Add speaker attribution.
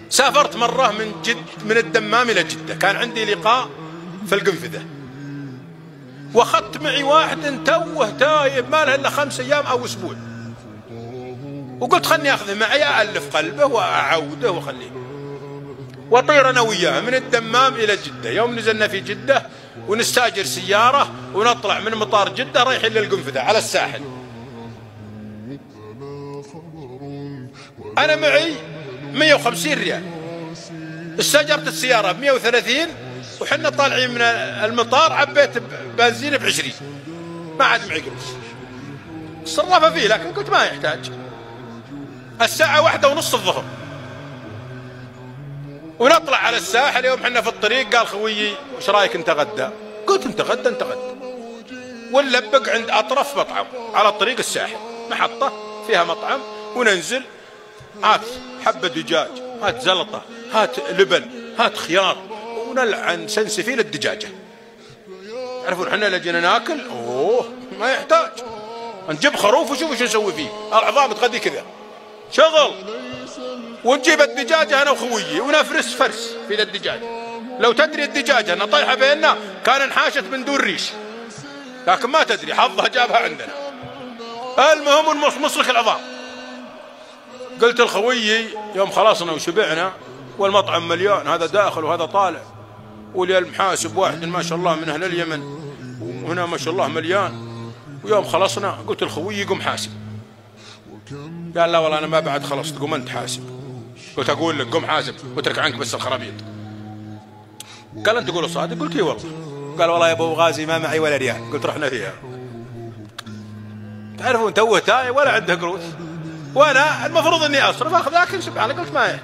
Speaker 1: سافرت مرة من الدمام إلى جدة، كان عندي لقاء في القنفذة، واخذت معي واحد توه تايب ما له إلا 5 أيام أو أسبوع، وقلت خلني أخذه معي أألف قلبه وأعوده وخليه، وأطير أنا وياه من الدمام إلى جدة. يوم نزلنا في جدة ونستاجر سيارة ونطلع من مطار جدة رايحين للقنفذة على الساحل. أنا معي 150 ريال، استاجرت السيارة ب130، وحنا طالعين من المطار عبيت بنزين ب20، ما عاد معي قروش. صرفها فيه لكن قلت ما يحتاج. الساعة 1:30 الظهر ونطلع على الساحل. يوم حنا في الطريق قال خويي وش رايك نتغدى؟ قلت نتغدى. ونلبق عند أطرف مطعم على طريق الساحل، محطة فيها مطعم، وننزل هات حبة دجاج، هات زلطة، هات لبن، هات خيار، ونلعن سنسفيل الدجاجة. تعرفون حنا لجينا ناكل ما يحتاج، نجيب خروف وشوف شو نسوي فيه، العظام تغذي كذا شغل، ونجيب الدجاجة أنا وخويي ونفرس فرس في الدجاجة. لو تدري الدجاجة أنها طايحة بيننا كان انحاشت من دون ريش، لكن ما تدري حظها جابها عندنا. المهم نمصمص لك العظام. قلت لخويي يوم خلصنا وشبعنا والمطعم مليان، هذا داخل وهذا طالع، والمحاسب واحد ما شاء الله من أهل اليمن، وهنا ما شاء الله مليان. ويوم خلصنا قلت لخويي قم حاسب. قال لا والله أنا ما بعد خلصت، قم أنت حاسب. قلت أقول لك قم حاسب واترك عنك بس الخرابيط. قال أنت تقول صادق؟ قلت اي والله. قال والله يا أبو غازي ما معي ولا ريال. قلت رحنا فيها. تعرفون توه تاي ولا عنده قروش، وانا المفروض اني اصرف اخذ، لكن سبحان الله قلت ما